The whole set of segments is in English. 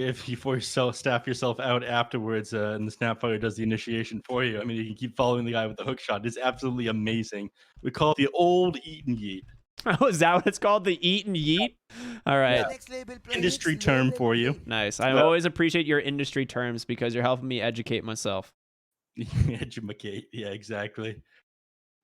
if you force yourself staff yourself out afterwards, and the Snapfire does the initiation for you. I mean, you can keep following the guy with the hook shot. It's absolutely amazing. We call it the old eat and yeet. Oh, is that what it's called? The eat and yeet? All Yeah, right. industry term for you. Nice. I Well, always appreciate your industry terms because you're helping me educate myself. educate. Yeah, exactly.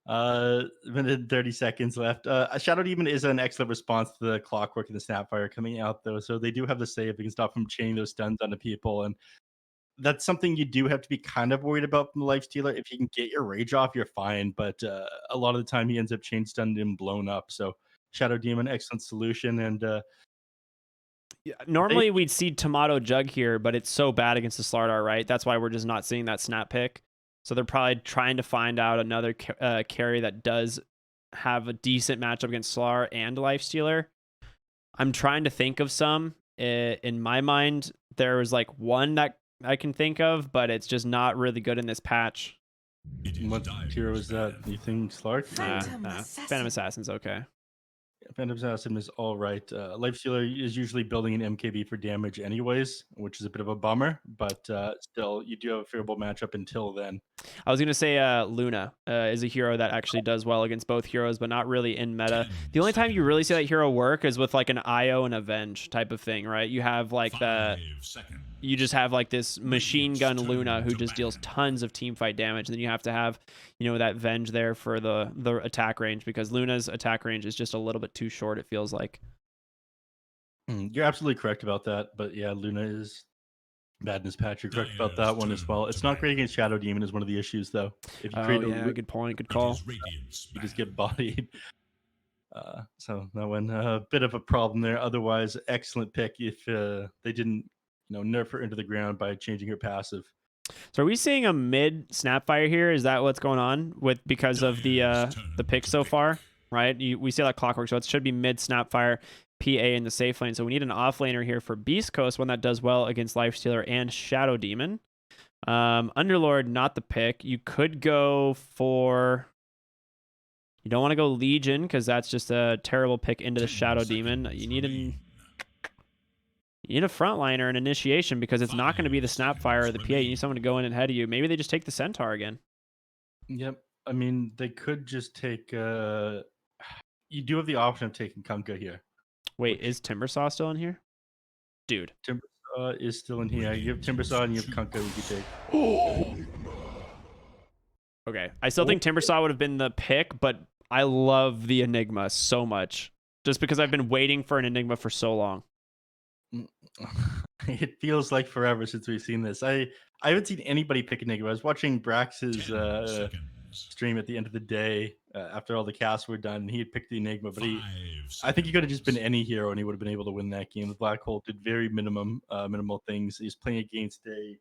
Minute and 30 seconds left. Shadow Demon is an excellent response to the Clockwork and the Snapfire coming out, though. So they do have the save. They can stop from chaining those stuns onto people. And that's something you do have to be kind of worried about from the Life Stealer. If you can get your rage off, you're fine. But a lot of the time, he ends up chain stunned and blown up. So Shadow Demon, excellent solution. And Yeah, they, normally we'd see Tomato Jug here, but it's so bad against the Slardar, right? That's why we're just not seeing that snap pick. So they're probably trying to find out another carry that does have a decent matchup against Slar and Lifestealer. I'm trying to think of some. In my mind, there was like one that I can think of, but it's just not really good in this patch. what hero is that? You think Slark? Phantom Assassin's okay. Phantom Assassin is all right. Lifestealer is usually building an MKB for damage anyways, which is a bit of a bummer, but still, you do have a favorable matchup until then. I was going to say Luna is a hero that actually does well against both heroes, but not really in meta. The only time you really see that hero work is with like an IO and Avenge type of thing, right? You have like you just have like this machine gun Luna who just deals tons of team fight damage. And then you have to have, that Venge there for the attack range, because Luna's attack range is just a little bit too short, it feels like. You're absolutely correct about that, but yeah, Luna is bad in this patch. You're correct about that one as well. It's not great against Shadow Demon is one of the issues, though. If you create good point, good call. You just get bodied. So that one, a bit of a problem there. Otherwise, excellent pick if they didn't, nerf her into the ground by changing her passive. So are we seeing a mid Snapfire here? Is that what's going on because of the pick so far? Right, we see that Clockwork, so it should be mid Snapfire, PA in the safe lane. So we need an offlaner here for Beast Coast, one that does well against Lifestealer and Shadow Demon. Underlord, not the pick. You could go for... You don't want to go Legion because that's just a terrible pick into the Shadow Demon. You need a frontliner, an initiation, because it's not going to be the Snapfire or the PA. You need someone to go in ahead of you. Maybe they just take the Centaur again. Yep. I mean, they could just take... You do have the option of taking Kunkka here. Wait, is Timbersaw still in here? Dude. Timbersaw is still in here. You have Timbersaw and you have Kunkka you could take. Okay. I still think Timbersaw would have been the pick, but I love the Enigma so much. Just because I've been waiting for an Enigma for so long. It feels like forever since we've seen this. I haven't seen anybody pick Enigma. I was watching Brax's stream at the end of the day after all the casts were done. He had picked the Enigma, but I think he could have just been any hero and he would have been able to win that game. The Black Hole did very minimal things. He's playing against a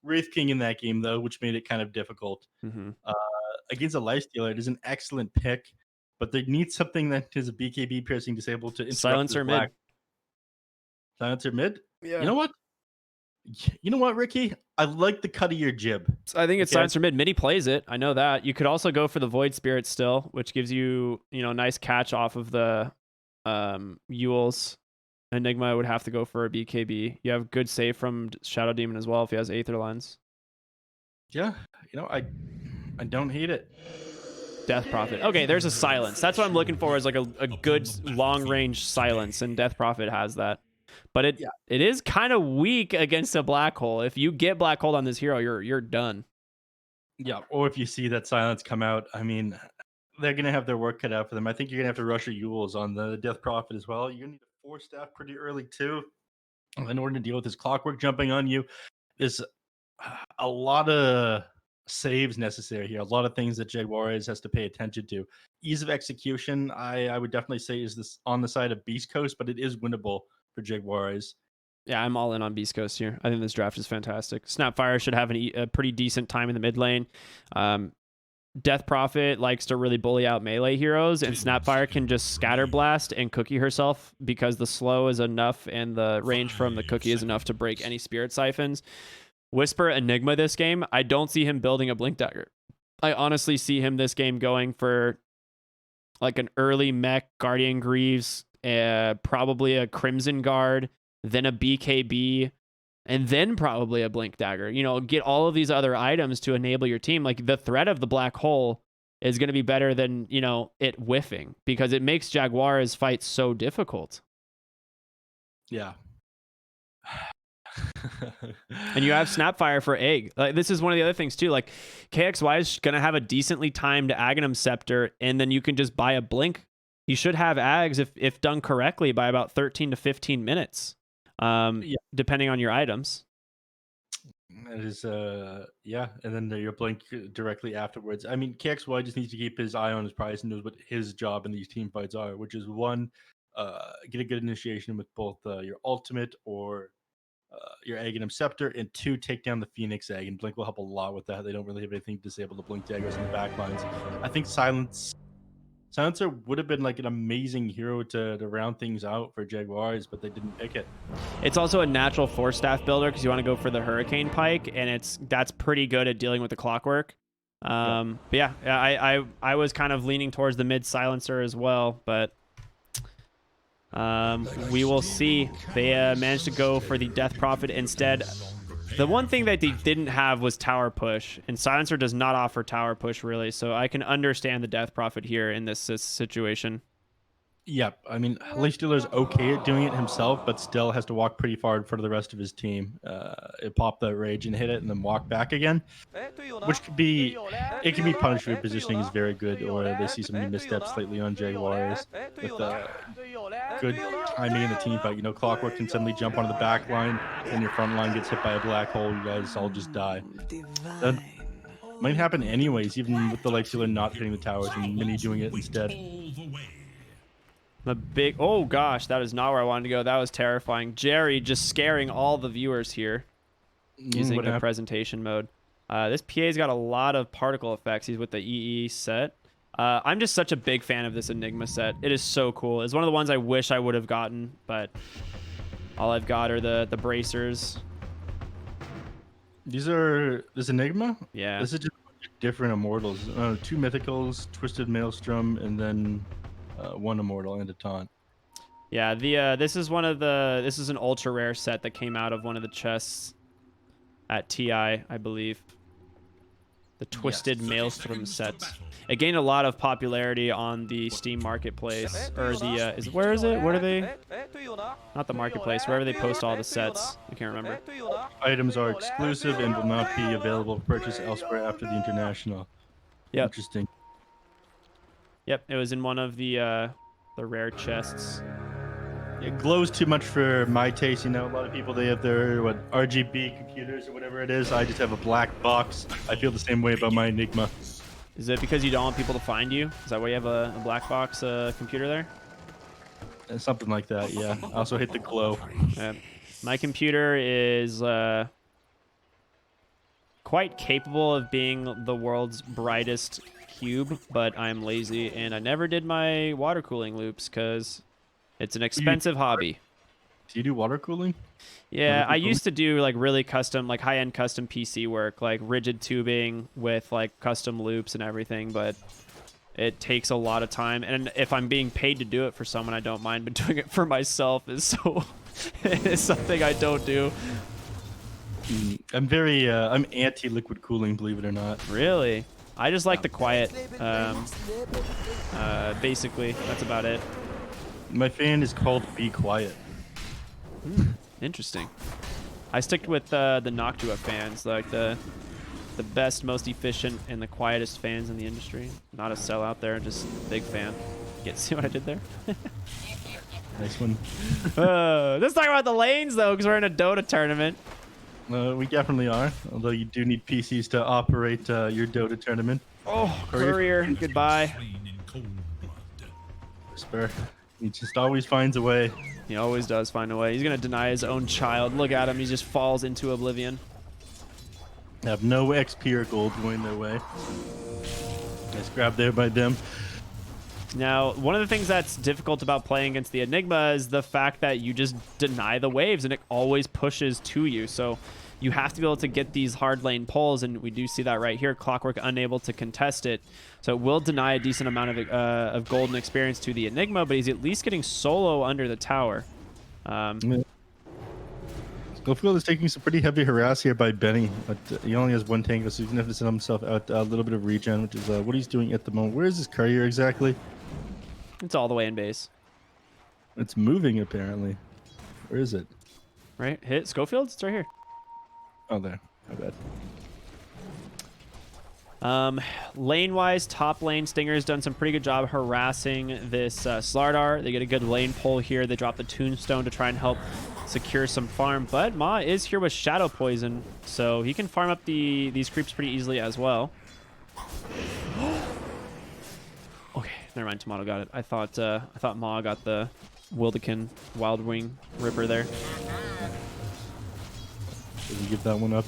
Wraith King in that game, though, which made it kind of difficult. Mm-hmm. Against a Lifestealer, it is an excellent pick, but they need something that is a BKB piercing disable to interrupt Silencer mid. Silencer mid? Yeah. You know what, Ricky? I like the cut of your jib. I think it's Silencer mid. Midi plays it. I know that. You could also go for the Void Spirit still, which gives you, nice catch off of the Yules. Enigma would have to go for a BKB. You have good save from Shadow Demon as well if he has Aether Lens. Yeah, I don't hate it. Death Prophet. Okay, there's a silence. That's what I'm looking for, is like a good long-range silence, and Death Prophet has that. But it is kind of weak against a Black Hole. If you get Black Hole on this hero, you're done. Yeah, or if you see that silence come out, I mean, they're going to have their work cut out for them. I think you're going to have to rush your Yules on the Death Prophet as well. You're going to need a 4-staff pretty early, too, in order to deal with this Clockwork jumping on you. There's a lot of saves necessary here, a lot of things that Jaguares has to pay attention to. Ease of execution, I would definitely say, is this on the side of Beast Coast, but it is winnable for Jaguares. Yeah, I'm all in on Beast Coast here. I think this draft is fantastic. Snapfire should have a pretty decent time in the mid lane. Death Prophet likes to really bully out melee heroes, and Snapfire can just scatter blast and cookie herself because the slow is enough and the range from the cookie is enough to break any spirit siphons. Whisper Enigma this game, I don't see him building a Blink Dagger. I honestly see him this game going for like an early mech Guardian Greaves, probably a Crimson Guard, then a BKB, and then probably a blink dagger. You know, get all of these other items to enable your team. Like the threat of the black hole is going to be better than, you know, it whiffing, because it makes Jaguares fight so difficult. Yeah. And you have Snapfire for egg. Like, this is one of the other things too. Like KXY is going to have a decently timed Aghanim Scepter, and then you can just buy a blink. You should have Ags if done correctly by about 13 to 15 minutes, depending on your items. It is, yeah, and then your blink directly afterwards. I mean, KXY just needs to keep his eye on his prize and knows what his job in these team fights are, which is one, get a good initiation with both your ultimate or your Aghanim Scepter, and two, take down the Phoenix Egg, and Blink will help a lot with that. They don't really have anything to disable the Blink daggers in the back lines. I think Silencer would have been like an amazing hero to round things out for Jaguares, but they didn't pick it. It's also a natural 4-staff builder because you want to go for the Hurricane Pike, and that's pretty good at dealing with the Clockwork. But yeah, I was kind of leaning towards the mid Silencer as well, but we will see. They managed to go for the Death Prophet instead. The one thing that they didn't have was Tower Push, and Silencer does not offer Tower Push really, so I can understand the Death Prophet here in this situation. Yep, I mean, Stealer's okay at doing it himself, but still has to walk pretty far in front of the rest of his team. It pop that rage and hit it, and then walk back again, which can be punished if positioning is very good, or they see some missteps lately on Jaguares with good timing in the team fight. You know, Clockwork can suddenly jump onto the back line, and your front line gets hit by a black hole. You guys all just die. That might happen anyways, even with the Stealer not hitting the towers and Mini doing it instead. The big, oh gosh, that is not where I wanted to go. That was terrifying. Jerry just scaring all the viewers here using the presentation mode. This PA's got a lot of particle effects. He's with the EE set. I'm just such a big fan of this Enigma set. It is so cool. It's one of the ones I wish I would have gotten, but all I've got are the bracers. This Enigma? Yeah. This is just different immortals. 2 mythicals, Twisted Maelstrom, and then 1 immortal and a taunt. Yeah, this is an ultra rare set that came out of one of the chests at TI, I believe. The Twisted Maelstrom set. It gained a lot of popularity on the Steam marketplace, or the where is it? Where do they? Not the marketplace. Wherever they post all the sets. I can't remember. Items are exclusive and will not be available for purchase elsewhere after the international. Yep. Interesting. Yep, it was in one of the rare chests. It glows too much for my taste. You know, a lot of people, they have their RGB computers or whatever it is. I just have a black box. I feel the same way about my Enigma. Is it because you don't want people to find you? Is that why you have a black box computer there? Something like that, yeah. I also hate the glow. Yeah. My computer is quite capable of being the world's brightest cube, but I'm lazy and I never did my water cooling loops because it's an expensive hobby. Do you do water cooling? Yeah, I used to do like really custom, like high-end custom PC work, like rigid tubing with like custom loops and everything, but it takes a lot of time. And if I'm being paid to do it for someone, I don't mind, but doing it for myself is something I don't do. I'm I'm anti-liquid cooling, believe it or not. Really? I just like the quiet. Basically, that's about it. My fan is called Be Quiet. Interesting. I stick with the Noctua fans, like the best, most efficient, and the quietest fans in the industry. Not a sellout there, just a big fan. See what I did there? Nice one. Let's talk about the lanes, though, because we're in a Dota tournament. We definitely are, although you do need PCs to operate your Dota tournament. Oh, Courier, goodbye. Whisper. He just always finds a way. He always does find a way. He's going to deny his own child. Look at him. He just falls into oblivion. Have no XP or gold going their way. Nice grab there by them. Now, one of the things that's difficult about playing against the Enigma is the fact that you just deny the waves and it always pushes to you. So you have to be able to get these hard lane pulls, and we do see that right here. Clockwork unable to contest it. So it will deny a decent amount of golden experience to the Enigma, but he's at least getting solo under the tower. So Schofield is taking some pretty heavy harass here by Benny, but he only has one tango, so he's gonna have to send himself out a little bit of regen, which is what he's doing at the moment. Where is this courier exactly? It's all the way in base. It's moving apparently. Where is it? Right? Hit Schofield's? It's right here. Oh, there. My bad. Lane-wise, top lane, Stinger's done some pretty good job harassing this Slardar. They get a good lane pull here. They drop the Tombstone to try and help secure some farm. But Ma is here with Shadow Poison, so he can farm up these creeps pretty easily as well. Okay, never mind. Tomato got it. I thought Ma got the Wildekin Wild Wing Ripper there. Didn't give that one up.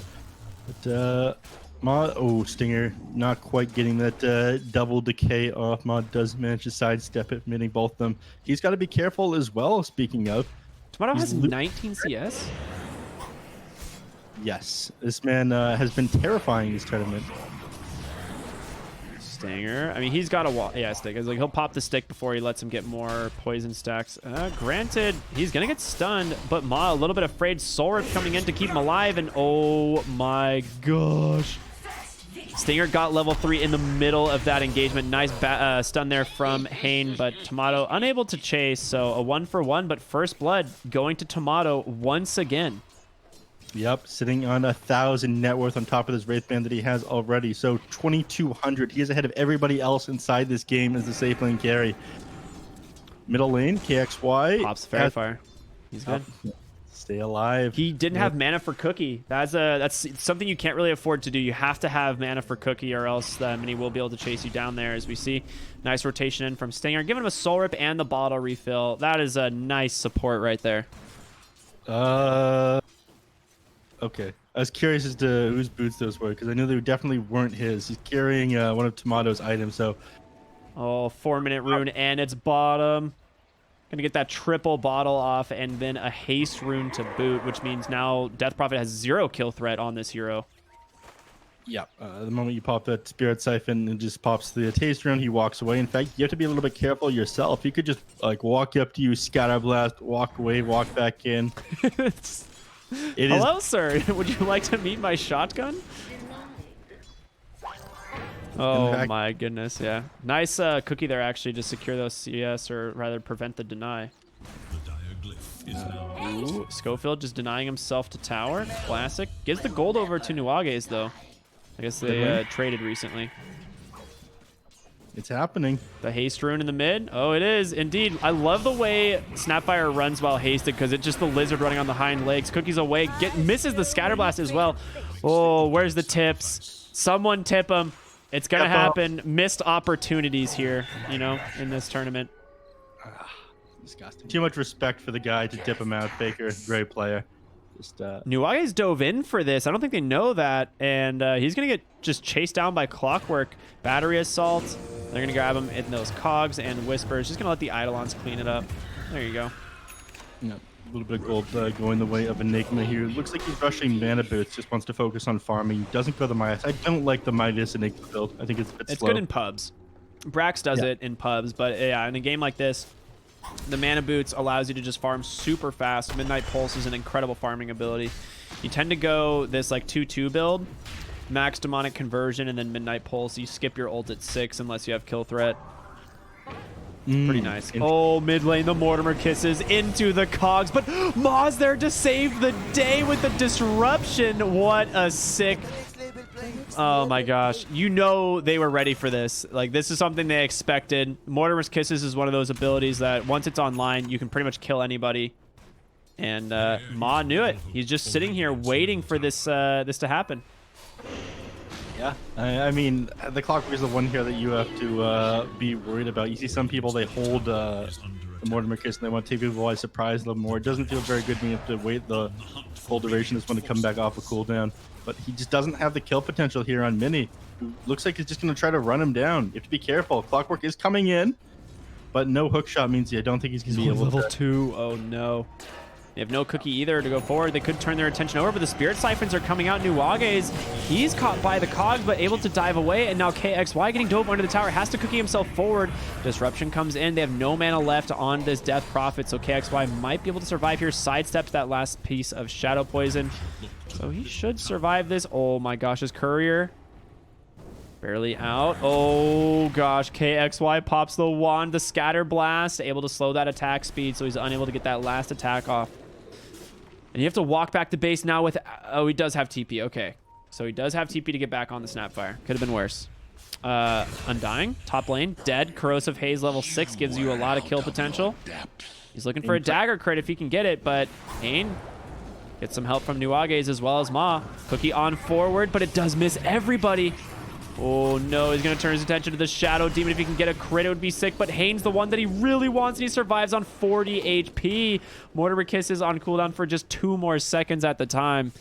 But Ma, oh, Stinger not quite getting that double decay off. Ma does manage to sidestep it, hitting both of them. He's got to be careful as well, speaking of. Tomato has 19 CS? Yes, this man has been terrifying this tournament. Stinger. I mean, he's got a wall. Yeah, stick. It's like he'll pop the stick before he lets him get more poison stacks. Granted, he's gonna get stunned, but Ma a little bit afraid. Soul Rip coming in to keep him alive, and oh my gosh. Stinger got level 3 in the middle of that engagement. Nice stun there from Hane, but Tomato unable to chase. So a 1-for-1, but first blood going to Tomato once again. Yep, sitting on 1,000 net worth on top of this Wraith Band that he has already. So 2,200. He is ahead of everybody else inside this game as the safe lane carry. Middle lane, KXY. Pops Fairy Fire. He's good. Stay alive. He didn't have mana for Cookie. That's something you can't really afford to do. You have to have mana for Cookie, or else Mini will be able to chase you down there. As we see, nice rotation in from Stinger, giving him a Soul Rip and the bottle refill. That is a nice support right there. Okay. I was curious as to whose boots those were, because I knew they definitely weren't his. He's carrying one of Tomato's items, so. Oh, 4-minute rune, and it's bottom. Gonna get that triple bottle off, and then a haste rune to boot, which means now Death Prophet has 0 kill threat on this hero. Yeah, the moment you pop that Spirit Siphon, it just pops the taste rune, he walks away. In fact, you have to be a little bit careful yourself. He could just like walk up to you, scatter blast, walk away, walk back in. Hello, sir. Would you like to meet my shotgun? Oh my goodness, yeah. Nice Cookie there, actually, to secure those CS, or rather prevent the deny. Ooh, Schofield just denying himself to tower. Classic. Gives the gold over to Nuages, though. I guess they traded recently. It's happening. The haste rune in the mid. Oh, it is indeed. I love the way Snapfire runs while hasted, because it's just the lizard running on the hind legs. Cookie's away. Misses the scatterblast as well. Oh, where's the tips? Someone tip him. It's gonna happen. Missed opportunities here, you know, in this tournament. Disgusting. Too much respect for the guy to dip him out. Baker, great player. Just Nuages dove in for this. I don't think they know that, and he's gonna get just chased down by Clockwork. Battery assault. They're gonna grab him in those cogs and whispers. Just gonna let the Eidolons clean it up. There you go. Yeah, a little bit of gold going the way of Enigma here. Looks like he's rushing mana boots. Just wants to focus on farming. Doesn't go the Midas. I don't like the Midas Enigma build. I think it's a bit slow. Good in pubs. Brax does it in pubs, but yeah, in a game like this, the mana boots allows you to just farm super fast. Midnight Pulse is an incredible farming ability. You tend to go this like 2-2 build, max demonic conversion, and then Midnight Pulse. You skip your ult at 6 unless you have kill threat. Pretty nice. Oh, mid lane, the Mortimer kisses into the cogs, but Ma's there to save the day with the disruption. What a sick... Oh my gosh. You know they were ready for this. Like, this is something they expected. Mortimer's Kisses is one of those abilities that once it's online, you can pretty much kill anybody. And Ma knew it. He's just sitting here waiting for this this to happen. Yeah, I mean, the Clockwork is the one here that you have to be worried about. You see some people, they hold the Mortimer Kiss and they want to take people by surprise a little more. It doesn't feel very good when you have to wait the full duration this one to come back off a cooldown. But he just doesn't have the kill potential here on Mini. Looks like he's just going to try to run him down. You have to be careful. Clockwork is coming in, but no hook shot means I don't think he's going to be able level to... 2. Oh, no. They have no Cookie either to go forward. They could turn their attention over, but the Spirit Siphons are coming out. Nuages, he's caught by the Cogs, but able to dive away. And now KXY getting dove under the tower, has to Cookie himself forward. Disruption comes in. They have no mana left on this Death Prophet, so KXY might be able to survive here. Sidesteps that last piece of Shadow Poison. So he should survive this. Oh my gosh, his Courier barely out. Oh gosh, KXY pops the wand, the Scatter Blast, able to slow that attack speed, so he's unable to get that last attack off. And you have to walk back to base now with... Oh, he does have TP. Okay. So he does have TP to get back on the Snapfire. Could have been worse. Undying. Top lane. Dead. Corrosive Haze level 6 gives you a lot of kill potential. He's looking for a dagger crit if he can get it, but Hain gets some help from Nuages as well as Ma. Cookie on forward, but it does miss everybody. Oh no, he's going to turn his attention to the Shadow Demon. If he can get a crit, it would be sick, but Hain's the one that he really wants, and he survives on 40 HP. Mortimer Kiss is on cooldown for just 2 more seconds at the time.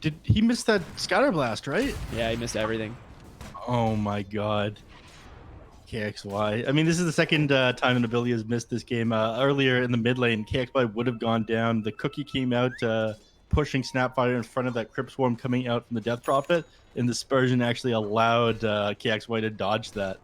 Did he miss that Scatter Blast, right? Yeah, he missed everything. Oh my god. KXY. I mean, this is the second time an ability has missed this game. Earlier in the mid lane, KXY would have gone down. The Cookie came out pushing Snapfire in front of that Crypt Swarm coming out from the Death Prophet, and the Dispersion actually allowed KXY to dodge that.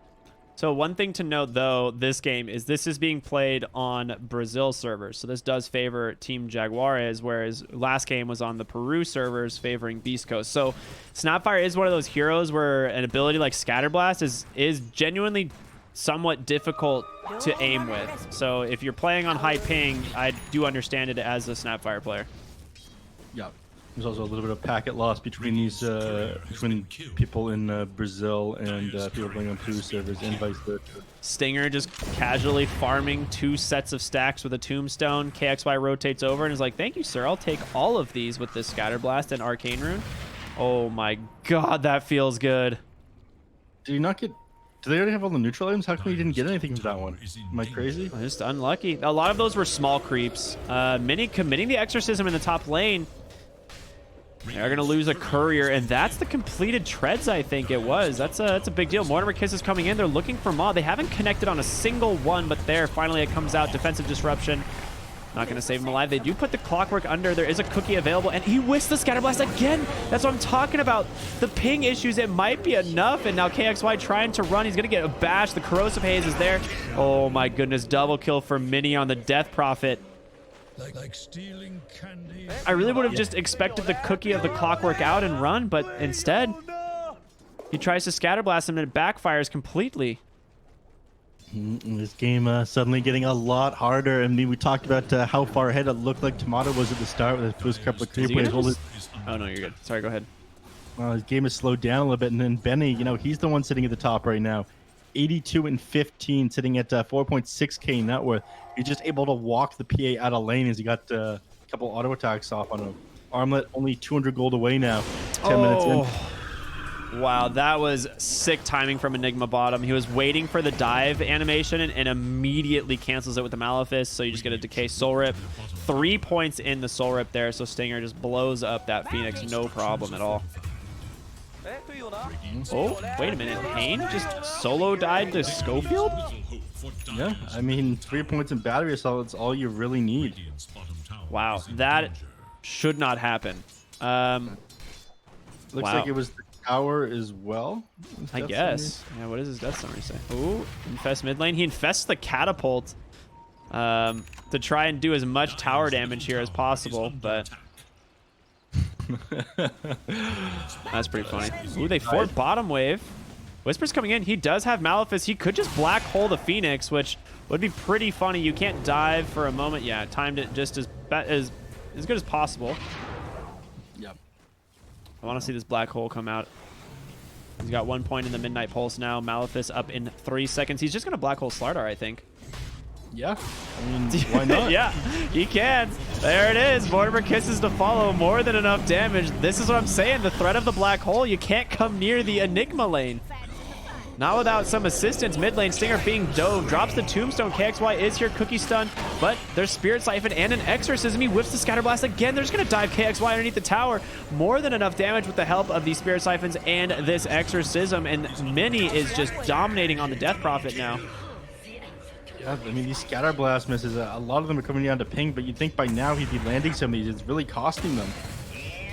So one thing to note, though, this game is this is being played on Brazil servers. So this does favor Team Jaguares, whereas last game was on the Peru servers favoring Beast Coast. So Snapfire is one of those heroes where an ability like Scatterblast is genuinely somewhat difficult to aim with. So if you're playing on high ping, I do understand it as a Snapfire player. Yeah. There's also a little bit of packet loss between these between people in Brazil and people playing on Peru servers, and vice versa. Stinger just casually farming 2 sets of stacks with a Tombstone. KXY rotates over and is like, "Thank you, sir. I'll take all of these with this Scatterblast and Arcane Rune." Oh my god, that feels good. Did he not get... Do they already have all the neutral items? How come he didn't get anything from that one? Am I crazy? Just unlucky. A lot of those were small creeps. Mini committing the Exorcism in the top lane. They're going to lose a Courier, and that's the completed treads, I think it was. That's a big deal. Mortimer Kiss is coming in. They're looking for Ma. They haven't connected on a single one, but there, finally it comes out. Defensive Disruption. Not going to save him alive. They do put the Clockwork under. There is a Cookie available, and he whiffs the Scatterblast again. That's what I'm talking about. The ping issues, it might be enough, and now KXY trying to run. He's going to get a bash. The Corrosive Haze is there. Oh my goodness, double kill for Mini on the Death Prophet. Like stealing candy. I really would have just expected the Cookie of the Clockwork out and run, but instead, he tries to Scatterblast him and it backfires completely. This game suddenly getting a lot harder. I mean, we talked about how far ahead it looked like Tomato was at the start with his first couple of clear plays. Oh no, you're good. Sorry, go ahead. His game has slowed down a little bit, and then Benny, you know, he's the one sitting at the top right now. 82 and 15, sitting at 4.6k net worth. He's just able to walk the PA out of lane as he got a couple auto attacks off on him. Armlet only 200 gold away now. 10 minutes in. Wow, that was sick timing from Enigma bottom. He was waiting for the dive animation and immediately cancels it with the Malefice, so you just get a Decay Soul Rip. 3 points in the Soul Rip there, so Stinger just blows up that Phoenix, no problem at all. Oh, wait a minute. Hain just solo died to Schofield? Yeah, I mean, 3 points in battery assault, it's all you really need. Wow, that should not happen. Looks like it was the tower as well. I guess. Yeah, what does his death summary say? Ooh, infest mid lane. He infests the catapult to try and do as much tower damage here as possible, but... That's pretty funny. Ooh, they fort bottom wave. Whisper's coming in. He does have Malefice. He could just black hole the Phoenix, which would be pretty funny. You can't dive for a moment. Yeah, timed it just as good as possible. Yep. I want to see this black hole come out. He's got 1 point in the Midnight Pulse now. Malefice up in 3 seconds. He's just going to black hole Slardar, I think. Yeah, I mean, why not? Yeah, he can. There it is. Mortimer Kisses to follow. More than enough damage. This is what I'm saying. The threat of the black hole. You can't come near the Enigma lane. Not without some assistance. Mid lane, Stinger being dove. Drops the Tombstone. KXY is here. Cookie stun. But there's Spirit Siphon and an Exorcism. He whips the Scatterblast again. They're just going to dive KXY underneath the tower. More than enough damage with the help of these Spirit Siphons and this Exorcism. And Mini is just dominating on the Death Prophet now. Yeah, I mean, these scatter blast misses, a lot of them are coming down to ping, but you'd think by now he'd be landing some of these. It's really costing them.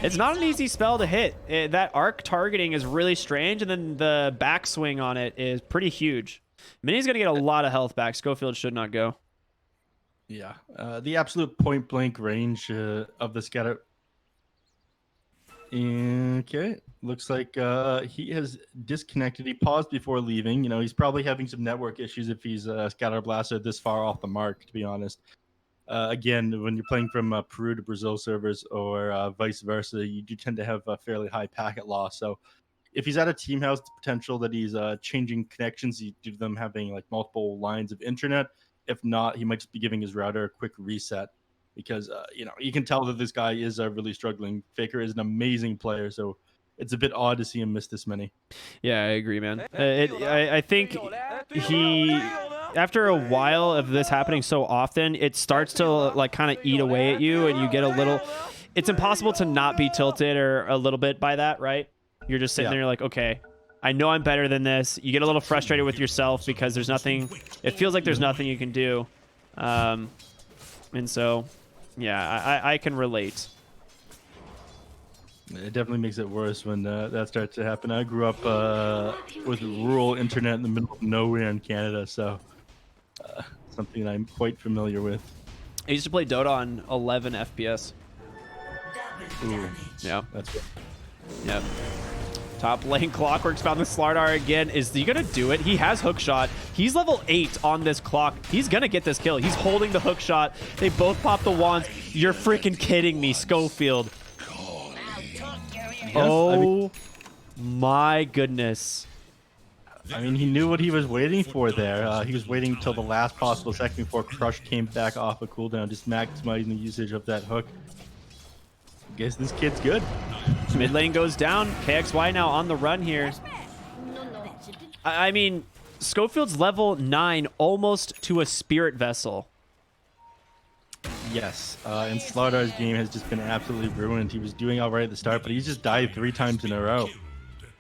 It's not an easy spell to hit. That arc targeting is really strange, and then the backswing on it is pretty huge. Mini's going to get a lot of health back. Schofield should not go. Yeah, the absolute point blank range of the scatter. Okay, looks like he has disconnected. He paused before leaving. You know, he's probably having some network issues if he's scatter blaster this far off the mark, to be honest. Again, when you're playing from Peru to Brazil servers or vice versa, you do tend to have a fairly high packet loss. So if he's at a team house, the potential that he's changing connections due to them having like multiple lines of internet. If not, he might just be giving his router a quick reset because you know, you can tell that this guy is really struggling. Faker is an amazing player, so it's a bit odd to see him miss this many. Yeah, I agree, man. I think he, after a while of this happening so often, it starts to like kind of eat away at you, and you get a little. It's impossible to not be tilted or a little bit by that, right? You're just sitting there, like, okay, I know I'm better than this. You get a little frustrated with yourself because there's nothing. It feels like there's nothing you can do, and so, yeah, I can relate. It definitely makes it worse when that starts to happen. I grew up with rural internet in the middle of nowhere in Canada, so something that I'm quite familiar with. I used to play Dota on 11 FPS. Ooh, Yeah, that's good. Yep. Top lane, Clockwork's found the Slardar again. Is he gonna do it? He has hook shot. He's level 8 on this clock. He's gonna get this kill. He's holding the hook shot. They both pop the wands. You're freaking kidding me, Schofield. Yes, Oh my goodness. I mean, he knew what he was waiting for there. He was waiting until the last possible second before Crush came back off a cooldown, just maximizing the usage of that hook. Guess this kid's good. Mid lane goes down. KXY now on the run here. I mean, Schofield's level 9, almost to a spirit vessel. Yes, and Slardar's game has just been absolutely ruined. He was doing all right at the start, but he's just died 3 times in a row.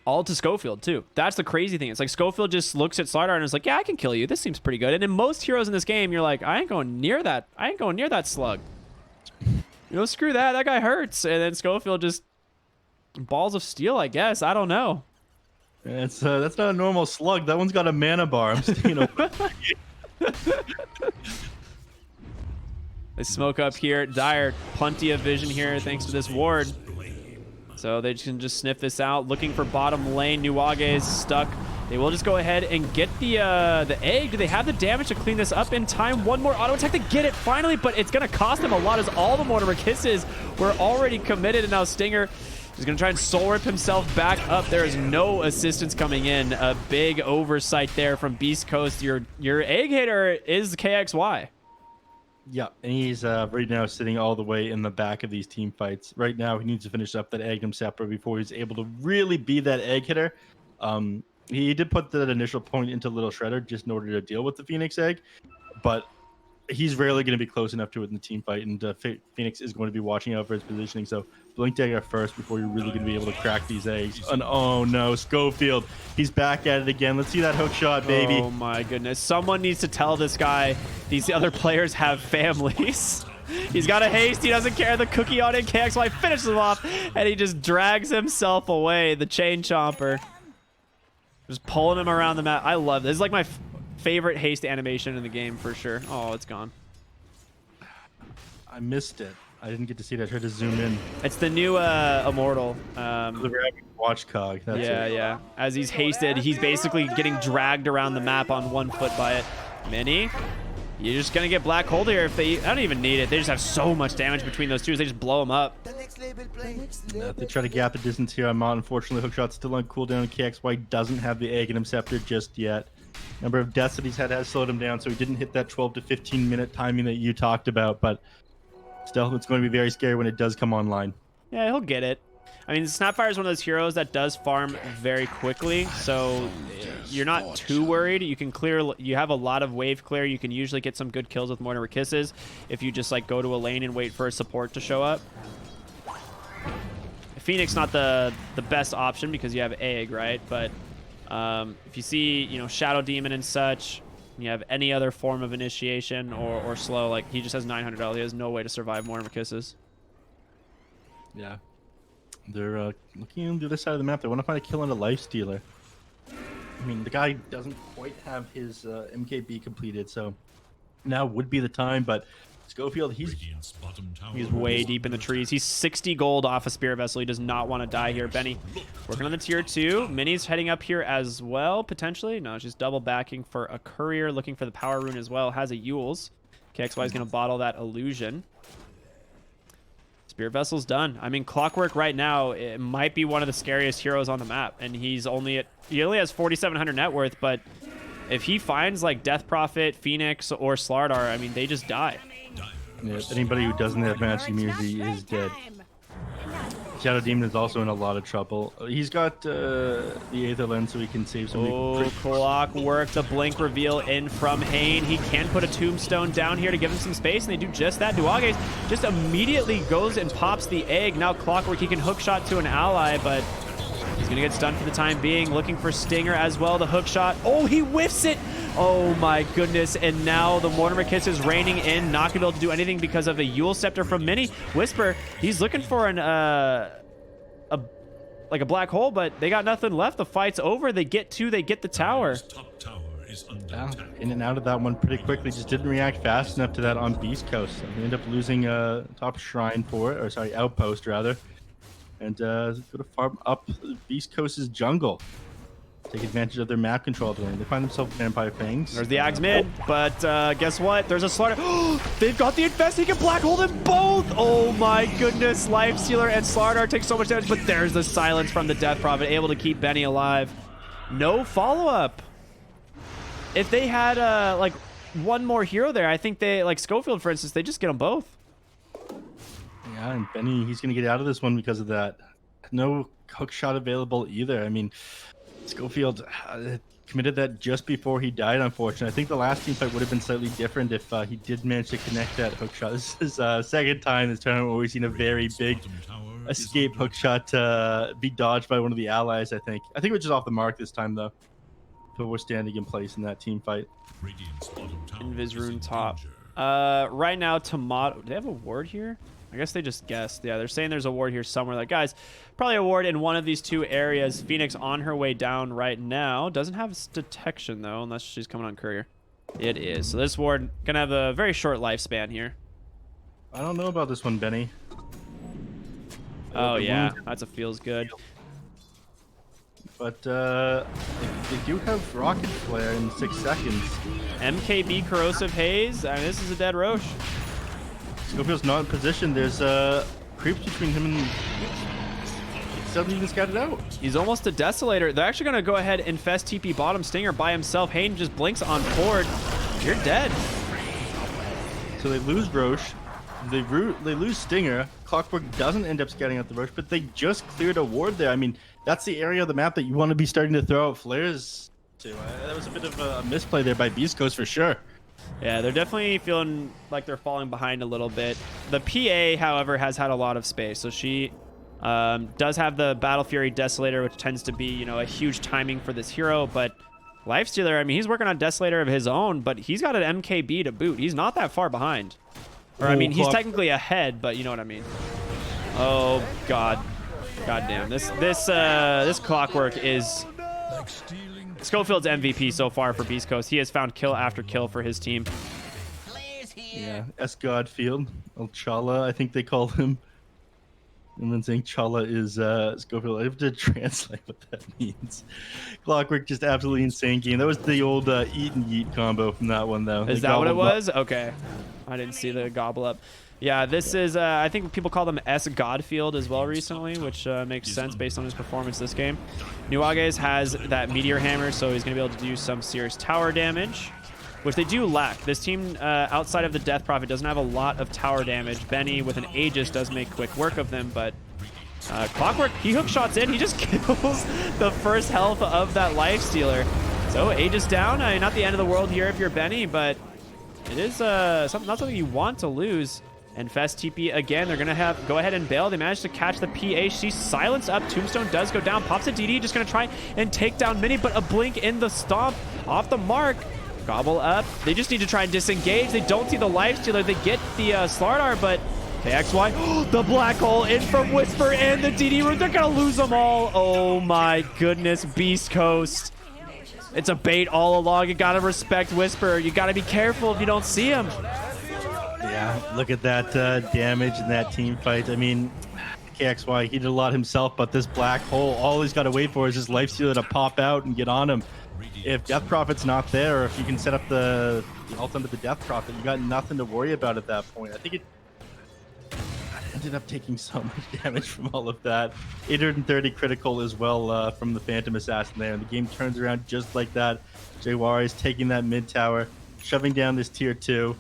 All to Schofield, too. That's the crazy thing. It's like Schofield just looks at Slardar and is like, yeah, I can kill you. This seems pretty good. And in most heroes in this game, you're like, I ain't going near that. I ain't going near that slug. You know, screw that. That guy hurts. And then Schofield just balls of steel, I guess. I don't know. It's that's not a normal slug. That one's got a mana bar. I'm staying away. They smoke up here. Dire, plenty of vision here thanks to this ward. So they can just sniff this out. Looking for bottom lane. Nuage is stuck. They will just go ahead and get the egg. Do they have the damage to clean this up in time? One more auto attack to get it finally, but it's going to cost them a lot as all the Mortimer Kisses were already committed, and now Stinger is going to try and soul rip himself back up. There is no assistance coming in. A big oversight there from Beast Coast. Your egg hitter is KXY. Yeah, and he's right now sitting all the way in the back of these team fights. Right now, he needs to finish up that Agnum Scepter before he's able to really be that egg hitter. He did put that initial point into Little Shredder just in order to deal with the Phoenix egg, but he's rarely going to be close enough to it in the team fight, and Phoenix is going to be watching out for his positioning. So blink dagger first before you're really going to be able to crack these eggs. And oh no, Schofield, he's back at it again. Let's see that hook shot, baby. Oh my goodness. Someone needs to tell this guy these other players have families. He's got a haste. He doesn't care. The cookie on it. KXY finishes him off, and he just drags himself away. The chain chomper. Just pulling him around the map. I love this. This is like my favorite haste animation in the game for sure. Oh, it's gone. I missed it. I didn't get to see it. I tried to zoom in. It's the new Immortal. Watch cog. That's it. Yeah. As he's hasted, he's basically getting dragged around the map on 1 foot by it. Mini, you're just going to get black hole here if they... I don't even need it. They just have so much damage between those two. They just blow them up. They try to gap the distance here. I'm out. Unfortunately, hookshot's still on cooldown. KXY doesn't have the Aghanim Scepter just yet. Number of deaths that he's had has slowed him down, so he didn't hit that 12 to 15 minute timing that you talked about, but still, it's going to be very scary when it does come online. Yeah, he'll get it. I mean, Snapfire is one of those heroes that does farm very quickly, so you're not too worried. You can clear. You have a lot of wave clear. You can usually get some good kills with Mortimer Kisses if you just like go to a lane and wait for a support to show up. Phoenix not the best option because you have egg, right? But if you see, you know, Shadow Demon and such, You have any other form of initiation or slow. Like, he just has 900 health. He has no way to survive Mortimer Kisses. Yeah. They're looking on the other side of the map. They want to find a kill on a life stealer. I mean, the guy doesn't quite have his MKB completed, so now would be the time, but Schofield, he's way deep in the trees. He's 60 gold off a Spirit Vessel. He does not want to die here. Benny working on the tier 2. Minnie's heading up here as well, potentially. No, she's double backing for a courier, looking for the power rune as well. Has a Yules. KXY is going to bottle that illusion. Spirit Vessel's done. I mean, Clockwork right now, it might be one of the scariest heroes on the map, and he only has 4,700 net worth, but if he finds like Death Prophet, Phoenix, or Slardar, I mean, they just die. Yeah, anybody who doesn't have match immunity is dead. Shadow Demon is also in a lot of trouble. He's got the Aether Lens, so he can save some. Oh, Clockwork, the blink reveal in from Hane. He can put a tombstone down here to give him some space, and they do just that. Jaguares just immediately goes and pops the egg. Now Clockwork, he can hook shot to an ally, but he's going to get stunned for the time being. Looking for Stinger as well. The hook shot. Oh, he whiffs it. Oh my goodness. And now the Mortimer Kiss is raining in. Not going to be able to do anything because of a Yule Scepter from Mini. Whisper, he's looking for an like a black hole, but they got nothing left. The fight's over. They get the tower. Yeah, in and out of that one pretty quickly. Just didn't react fast enough to that on Beast Coast. So they end up losing top shrine for it, or sorry, outpost rather. And go to farm up Beast Coast's jungle. Take advantage of their map control ability. They find themselves Vampire Fangs. There's the Axe mid, but guess what? There's a Slaughter. They've got the Infest. He can black hole them both. Oh my goodness. Lifestealer and Slaughter take so much damage, but there's the silence from the Death Prophet, able to keep Benny alive. No follow-up. If they had like one more hero there, I think they, like Schofield, for instance, they just get them both. Yeah, and Benny, he's going to get out of this one because of that. No hook shot available either. I mean, Schofield committed that just before he died, unfortunately. I think the last team fight would have been slightly different if he did manage to connect that hook shot. This is second time this tournament where we've seen a very big escape hook shot be dodged by one of the allies, I think. I think it was just off the mark this time, though. But we're standing in place in that team fight. Invis rune top. Right now, Tomato. Do they have a ward here? I guess they just guessed. Yeah, they're saying there's a ward here somewhere. Like, guys, probably a ward in one of these two areas. Phoenix on her way down right now. Doesn't have detection, though, unless she's coming on courier. It is. So this ward going to have a very short lifespan here. I don't know about this one, Benny. Oh, yeah. That's a feels good. But they do have Rocket Flare in 6 seconds. MKB Corrosive Haze. I mean, this is a dead Roche. Schofield's not in position. There's creeps between him and he doesn't even scout it out. He's almost a Desolator. They're actually going to go ahead and infest TP bottom. Stinger by himself. Hayden just blinks on Ford. You're dead. So they lose Roche. They lose Stinger. Clockwork doesn't end up scouting out the Roche, but they just cleared a ward there. I mean, that's the area of the map that you want to be starting to throw out flares to. That was a bit of a misplay there by Beast Coast for sure. Yeah, they're definitely feeling like they're falling behind a little bit. The PA, however, has had a lot of space. So she does have the Battle Fury Desolator, which tends to be, you know, a huge timing for this hero. But Lifestealer, I mean, he's working on Desolator of his own, but he's got an MKB to boot. He's not that far behind. Or, I mean, he's technically ahead, but you know what I mean. Oh, God. God damn. This Clockwork is Schofield's MVP so far for Beast Coast. He has found kill after kill for his team. Yeah, S. Godfield, El Chala, I think they call him. And then saying Chala is Schofield. I have to translate what that means. Clockwork, just absolutely insane game. That was the old eat and yeet combo from that one, though. Is that what it was? Okay. I didn't see the gobble up. Yeah, this is, I think people call them S. Godfield as well recently, which makes sense based on his performance this game. Jaguares has that Meteor Hammer, so he's going to be able to do some serious tower damage, which they do lack. This team, outside of the Death Prophet, doesn't have a lot of tower damage. Benny, with an Aegis, does make quick work of them, but Clockwork, he hook shots in. He just kills the first health of that Lifestealer. So Aegis down. Not the end of the world here if you're Benny, but it is not something you want to lose. And Fest TP again. They're going to go ahead and bail. They managed to catch the PA. She's silenced up. Tombstone does go down. Pops a DD. Just going to try and take down Mini, but a blink in the stomp off the mark. Gobble up. They just need to try and disengage. They don't see the lifestealer. They get the Slardar, but KXY, the black hole in from Whisper and the DD room. They're going to lose them all. Oh my goodness, Beast Coast. It's a bait all along. You got to respect Whisper. You got to be careful if you don't see him. Yeah, look at that damage in that team fight. I mean, KXY, he did a lot himself, but this black hole, all he's got to wait for is his lifestealer to pop out and get on him. If Death Prophet's not there, or if you can set up the ult under the Death Prophet, you got nothing to worry about at that point. I think it ended up taking so much damage from all of that. 830 critical as well from the Phantom Assassin there, and the game turns around just like that. Jaguares taking that mid tower, shoving down this tier 2.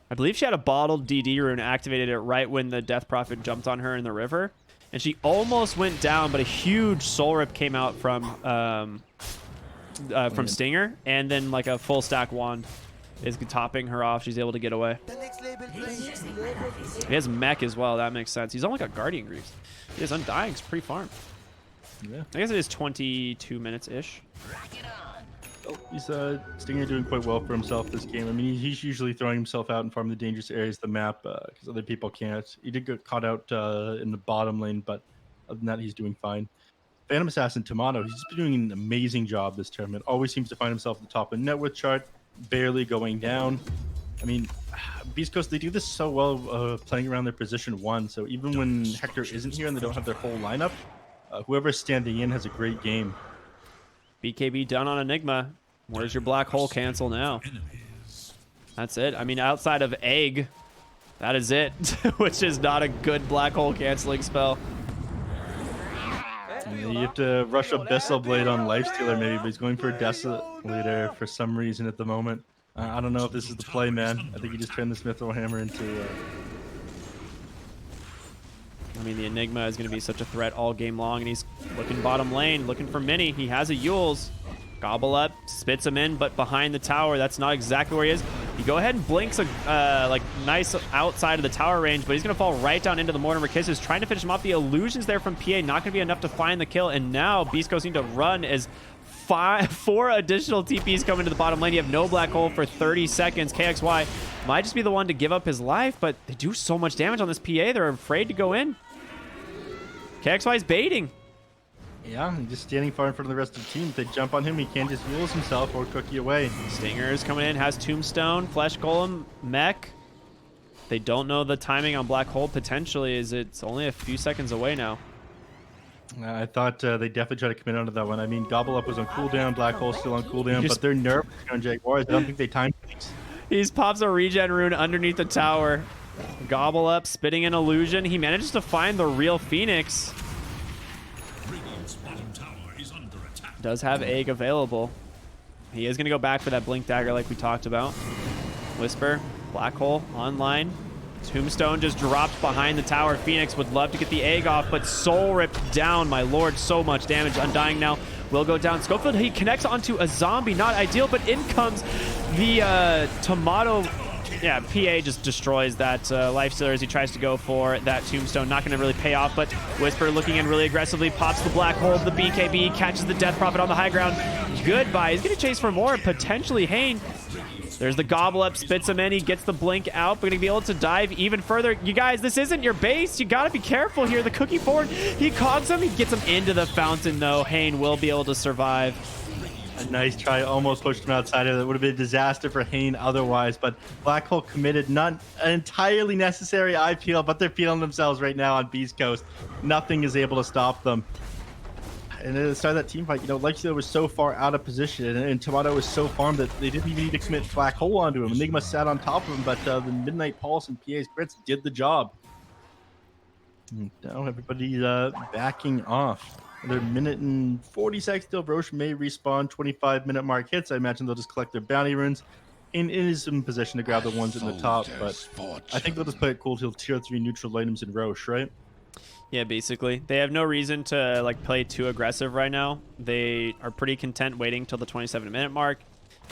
I believe she had a bottled DD rune, activated it right when the Death Prophet jumped on her in the river, and she almost went down, but a huge soul rip came out from Stinger, and then like a full stack wand is topping her off. She's able to get away. He has mech as well. That makes sense. He's on like a Guardian Greaves. He is Undying. It's pretty farm. Yeah. I guess it is 22 minutes-ish. He's Stinger doing quite well for himself this game. I mean, he's usually throwing himself out and farming the dangerous areas of the map because other people can't. He did get caught out in the bottom lane, but other than that, he's doing fine. Phantom Assassin Tomato, he's been doing an amazing job this tournament. Always seems to find himself at the top of the net worth chart, barely going down. I mean, Beast Coast, they do this so well playing around their position 1. So even when Hector isn't here and they don't have their full lineup, whoever's standing in has a great game. BKB done on Enigma. Where's your black hole cancel now? That's it. I mean, outside of Egg, that is it, which is not a good black hole canceling spell. You have to rush Abyssal Blade on Lifestealer maybe, but he's going for a Desolator for some reason at the moment. I don't know if this is the play, man. I think he just turned the Smithrow Hammer into... I mean, the Enigma is going to be such a threat all game long, and he's looking bottom lane, looking for Mini. He has a Yules. Gobble up, spits him in, but behind the tower, that's not exactly where he is. You go ahead and blinks like nice outside of the tower range, but he's going to fall right down into the Mortimer Kisses, trying to finish him off. The illusions there from PA, not going to be enough to find the kill, and now Beast Coast need to run as 4 additional TPs come into the bottom lane. You have no black hole for 30 seconds. KXY might just be the one to give up his life, but they do so much damage on this PA, they're afraid to go in. KXY's baiting. Yeah, he's just standing far in front of the rest of the team. If they jump on him, he can't just Yules himself or cook you away. Stinger is coming in, has Tombstone, Flesh Golem, Mech. They don't know the timing on Black Hole potentially, is it's only a few seconds away now. I thought they definitely tried to commit onto that one. I mean, Gobble Up was on cooldown, Black Hole still on cooldown, but they're nervous on Jaguares. I don't think they timed things. He pops a regen rune underneath the tower. Gobble Up, spitting an illusion. He manages to find the real Phoenix. Does have Egg available. He is going to go back for that Blink Dagger like we talked about. Whisper, Black Hole, online. Tombstone just dropped behind the tower. Phoenix would love to get the Egg off, but soul ripped down, my lord. So much damage. Undying now will go down. Schofield, he connects onto a zombie. Not ideal, but in comes the Tomato. Yeah, PA just destroys that Lifestealer as he tries to go for that Tombstone. Not going to really pay off, but Whisper looking in really aggressively, pops the Black Hole, the BKB, catches the Death Prophet on the high ground. Goodbye. He's going to chase for more, potentially Hane. There's the Gobble Up, spits him in, he gets the Blink out, but going to be able to dive even further. You guys, this isn't your base. You got to be careful here. The cookie forward, he cogs him, he gets him into the fountain, though. Hane will be able to survive. A nice try, almost pushed him outside of it. It would have been a disaster for Hane otherwise, but Black Hole committed. Not an entirely necessary IPL, but they're feeling themselves right now on Beast Coast. Nothing is able to stop them. And at the start of that team fight, you know, Lifestealer was so far out of position, and Tomato was so farmed that they didn't even need to commit Black Hole onto him. Enigma sat on top of him, but the Midnight Pulse and PA's crits did the job. And now everybody's backing off. Another minute and 40 seconds till Roche may respawn. 25-minute mark hits. I imagine they'll just collect their bounty runes. And it is in position to grab the ones in the top, but I think they'll just play it cool till tier 3 neutral items in Roche, right? Yeah, basically. They have no reason to like play too aggressive right now. They are pretty content waiting till the 27-minute mark,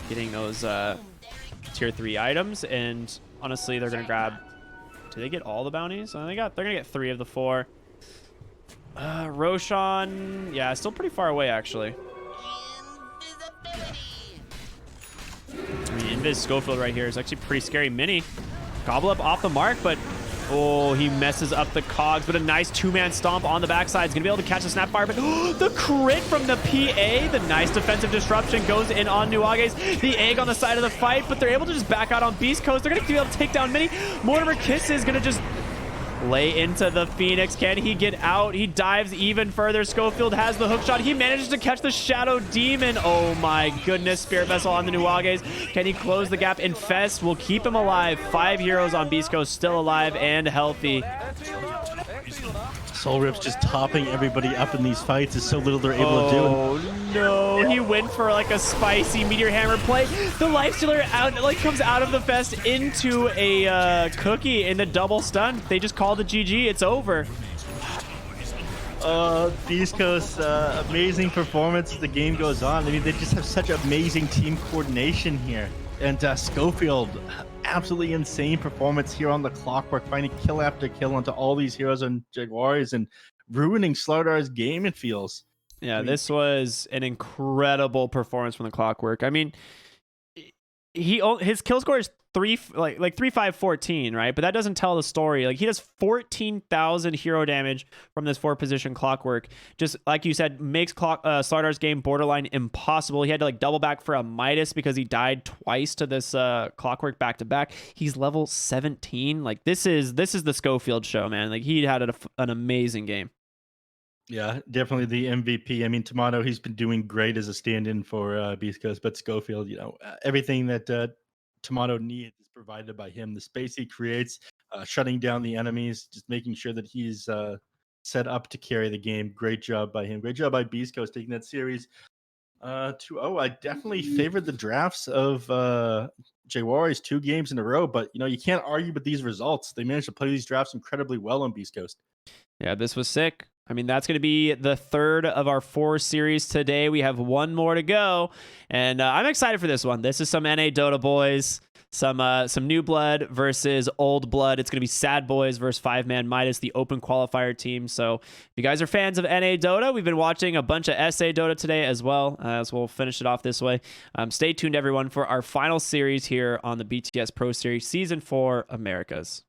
getting those tier 3 items, and honestly, they're gonna grab. Do they get all the bounties? They're gonna get 3 of the 4. Roshan, yeah, still pretty far away actually. this Schofield right here is actually pretty scary. Mini gobble up off the mark, but oh, he messes up the cogs, but a nice two-man stomp on the backside. He's going to be able to catch the Snapfire, but the crit from the PA, the nice defensive disruption goes in on Jaguares. The egg on the side of the fight, but they're able to just back out on Beast Coast. They're going to be able to take down Mini. Mortimer Kiss is going to just lay into the Phoenix. Can he get out? He dives even further. Schofield has the hook shot. He manages to catch the Shadow Demon. Oh my goodness. Spirit Vessel on the Jaguares. Can he close the gap? Infest will keep him alive. 5 heroes on Beast Coast still alive and healthy. Soul Rip's just topping everybody up in these fights. There's so little they're able to do. Oh no, he went for like a spicy Meteor Hammer play. The Lifestealer out, like comes out of the fest into a cookie in the double stun. They just called the GG. It's over. Beast Coast, amazing performance as the game goes on. I mean, they just have such amazing team coordination here. And Schofield, absolutely insane performance here on the Clockwork, finding kill after kill onto all these heroes and Jaguares and ruining Slardar's game, it feels. Yeah, this was an incredible performance from the Clockwork. I mean, his kill score is 3-5-14, right? But that doesn't tell the story. Like, he does 14,000 hero damage from this 4-position Clockwork. Just like you said, makes Slardar's game borderline impossible. He had to like double back for a Midas because he died twice to this Clockwork back to back. He's level 17. Like, this is the Schofield show, man. Like, he had an amazing game. Yeah, definitely the MVP. I mean, Tomato, he's been doing great as a stand-in for Beast Coast, but Schofield, you know, everything that Tomato needs is provided by him. The space he creates, shutting down the enemies, just making sure that he's set up to carry the game. Great job by him. Great job by Beast Coast taking that series 2-0. I definitely favored the drafts of Jaguares 2 games in a row, but you know, you can't argue with these results. They managed to play these drafts incredibly well on Beast Coast. Yeah, this was sick. I mean, that's going to be the 3rd of our 4 series today. We have 1 more to go, and I'm excited for this one. This is some NA Dota boys, some new blood versus old blood. It's going to be Sad Boys versus 5-man Midas, the open qualifier team. So if you guys are fans of NA Dota, we've been watching a bunch of SA Dota today as well, so we'll finish it off this way. Stay tuned, everyone, for our final series here on the BTS Pro Series Season 4 Americas.